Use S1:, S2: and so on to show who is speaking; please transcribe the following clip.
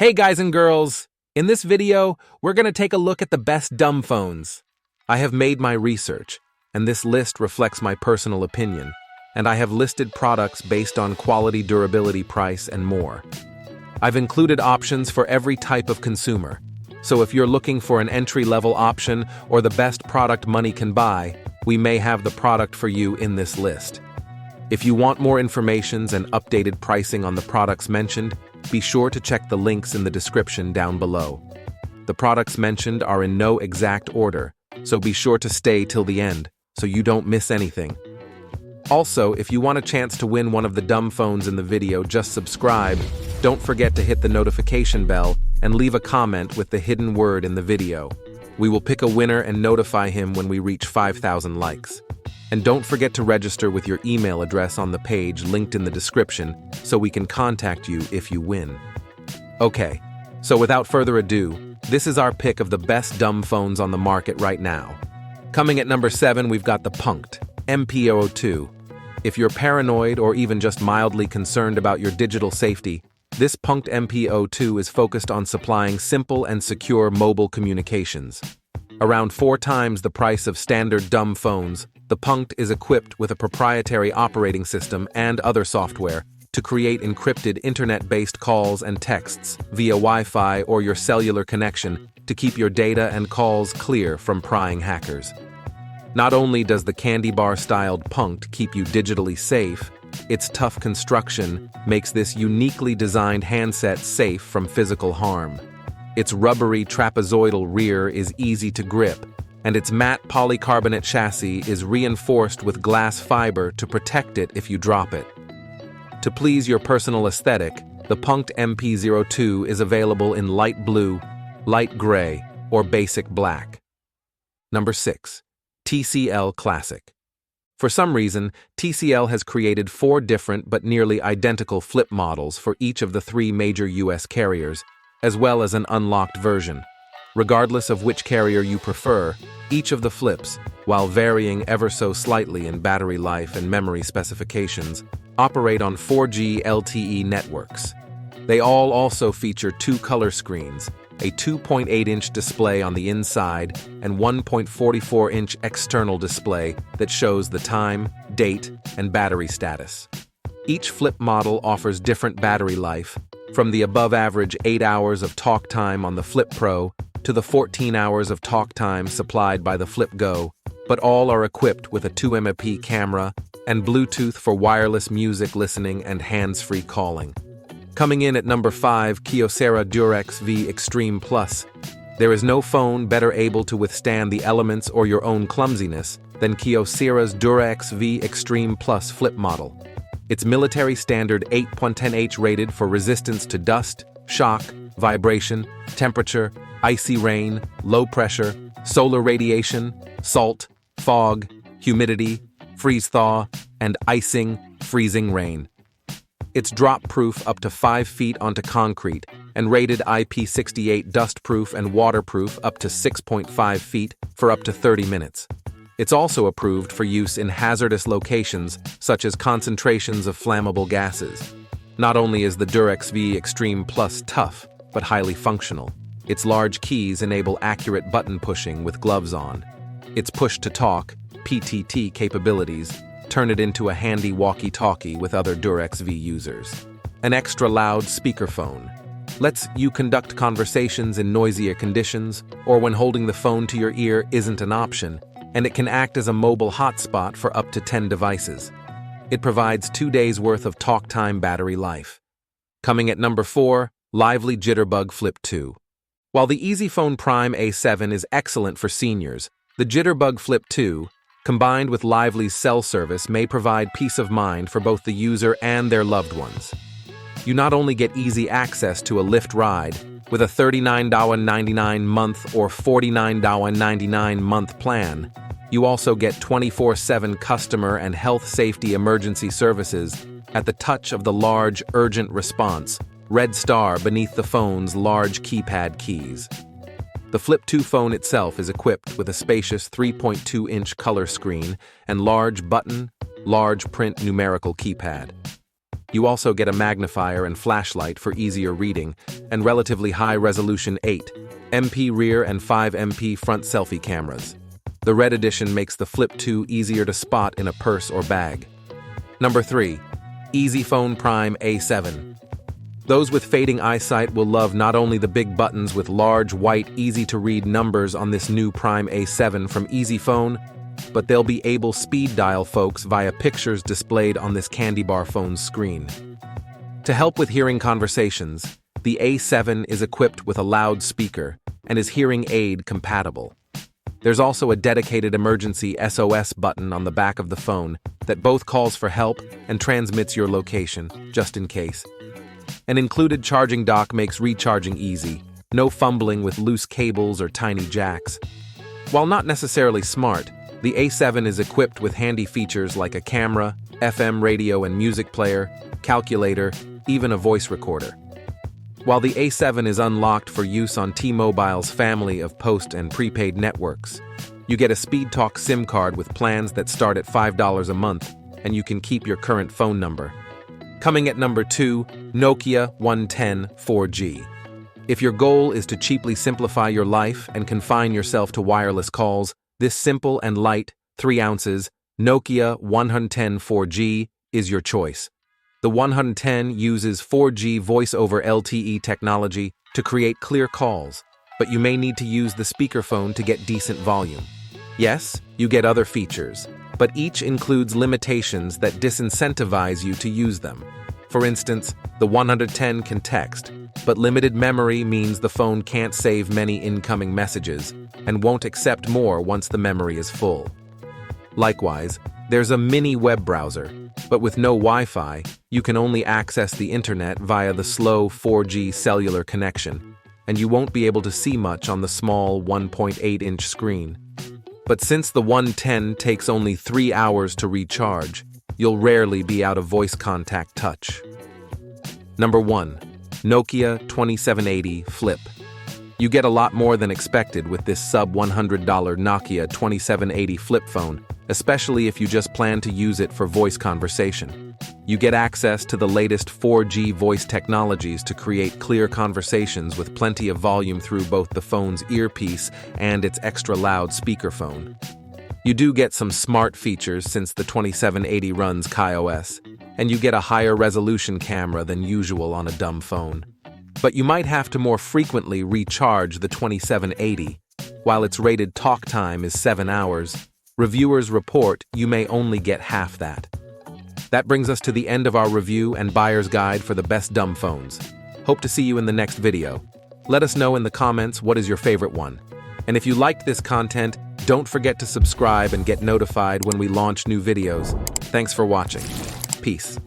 S1: Hey guys and girls! In this video, we're going to take a look at the best dumb phones. I have made my research, and this list reflects my personal opinion, and I have listed products based on quality, durability, price, and more. I've included options for every type of consumer, so if you're looking for an entry-level option or the best product money can buy, we may have the product for you in this list. If you want more information and updated pricing on the products mentioned, be sure to check the links in the description down below. The products mentioned are in no exact order, so be sure to stay till the end, so you don't miss anything. Also, if you want a chance to win one of the dumb phones in the video, just subscribe, don't forget to hit the notification bell, and leave a comment with the hidden word in the video. We will pick a winner and notify him when we reach 5,000 likes. And don't forget to register with your email address on the page linked in the description so we can contact you if you win. Okay, so without further ado, this is our pick of the best dumb phones on the market right now. Coming at number 7, we've got the Punkt MP002. If you're paranoid or even just mildly concerned about your digital safety, this Punkt MP002 is focused on supplying simple and secure mobile communications. Around 4 times the price of standard dumb phones, the Punkt is equipped with a proprietary operating system and other software to create encrypted internet-based calls and texts via Wi-Fi or your cellular connection to keep your data and calls clear from prying hackers. Not only does the candy bar-styled Punkt keep you digitally safe, its tough construction makes this uniquely designed handset safe from physical harm. Its rubbery trapezoidal rear is easy to grip, and its matte polycarbonate chassis is reinforced with glass fiber to protect it if you drop it. To please your personal aesthetic, the Punkt MP02 is available in light blue, light gray, or basic black. Number 6. TCL Classic. For some reason, TCL has created 4 different but nearly identical flip models for each of the 3 major US carriers, as well as an unlocked version. Regardless of which carrier you prefer, each of the flips, while varying ever so slightly in battery life and memory specifications, operate on 4G LTE networks. They all also feature 2 color screens, a 2.8-inch display on the inside and 1.44-inch external display that shows the time, date, and battery status. Each flip model offers different battery life, from the above-average 8 hours of talk time on the Flip Pro to the 14 hours of talk time supplied by the Flip Go, but all are equipped with a 2MP camera and Bluetooth for wireless music listening and hands-free calling. Coming in at number 5, Kyocera Durx V Extreme Plus. There is no phone better able to withstand the elements or your own clumsiness than Kyocera's Durx V Extreme Plus flip model. It's military standard 8.10H rated for resistance to dust, shock, vibration, temperature, icy rain, low pressure, solar radiation, salt, fog, humidity, freeze-thaw, and icing, freezing rain. It's drop-proof up to 5 feet onto concrete and rated IP68 dust-proof and waterproof up to 6.5 feet for up to 30 minutes. It's also approved for use in hazardous locations such as concentrations of flammable gases. Not only is the Durx V Extreme Plus tough, but highly functional. Its large keys enable accurate button pushing with gloves on. Its push-to-talk, PTT capabilities turn it into a handy walkie-talkie with other Durx V users. An extra-loud speakerphone lets you conduct conversations in noisier conditions or when holding the phone to your ear isn't an option, and it can act as a mobile hotspot for up to 10 devices. It provides 2 days' worth of talk time battery life. Coming at number 4, Lively Jitterbug Flip 2. While the Easyphone Prime A7 is excellent for seniors, the Jitterbug Flip 2, combined with Lively's cell service, may provide peace of mind for both the user and their loved ones. You not only get easy access to a Lyft ride with a $39.99 month or $49.99 month plan, you also get 24/7 customer and health safety emergency services at the touch of the large urgent response red star beneath the phone's large keypad keys. The Flip 2 phone itself is equipped with a spacious 3.2-inch color screen and large button, large print numerical keypad. You also get a magnifier and flashlight for easier reading, and relatively high-resolution 8MP rear and 5MP front selfie cameras. The red edition makes the Flip 2 easier to spot in a purse or bag. Number 3. Easyphone Prime A7. Those with fading eyesight will love not only the big buttons with large, white, easy-to-read numbers on this new Prime A7 from Easyphone, but they'll be able speed dial folks via pictures displayed on this candy bar phone's screen. To help with hearing conversations, the A7 is equipped with a loudspeaker and is hearing aid compatible. There's also a dedicated emergency SOS button on the back of the phone that both calls for help and transmits your location, just in case. An included charging dock makes recharging easy, no fumbling with loose cables or tiny jacks. While not necessarily smart, the A7 is equipped with handy features like a camera, FM radio and music player, calculator, even a voice recorder. While the A7 is unlocked for use on T-Mobile's family of post and prepaid networks, you get a SpeedTalk SIM card with plans that start at $5 a month, and you can keep your current phone number. Coming at number 2, Nokia 110 4G. If your goal is to cheaply simplify your life and confine yourself to wireless calls, this simple and light, 3 ounces, Nokia 110 4G is your choice. The 110 uses 4G voice over LTE technology to create clear calls, but you may need to use the speakerphone to get decent volume. Yes, you get other features, but each includes limitations that disincentivize you to use them. For instance, the 110 can text, but limited memory means the phone can't save many incoming messages and won't accept more once the memory is full. Likewise, there's a mini web browser, but with no Wi-Fi, you can only access the internet via the slow 4G cellular connection, and you won't be able to see much on the small 1.8-inch screen. But since the 110 takes only 3 hours to recharge, you'll rarely be out of voice contact touch. Number 1. Nokia 2780 Flip. You get a lot more than expected with this sub-$100 Nokia 2780 flip phone, especially if you just plan to use it for voice conversation. You get access to the latest 4G voice technologies to create clear conversations with plenty of volume through both the phone's earpiece and its extra loud speakerphone. You do get some smart features since the 2780 runs KaiOS, and you get a higher resolution camera than usual on a dumb phone. But you might have to more frequently recharge the 2780. While its rated talk time is 7 hours, reviewers report you may only get half that. That brings us to the end of our review and buyer's guide for the best dumb phones. Hope to see you in the next video. Let us know in the comments what is your favorite one. And if you liked this content, don't forget to subscribe and get notified when we launch new videos. Thanks for watching. Peace.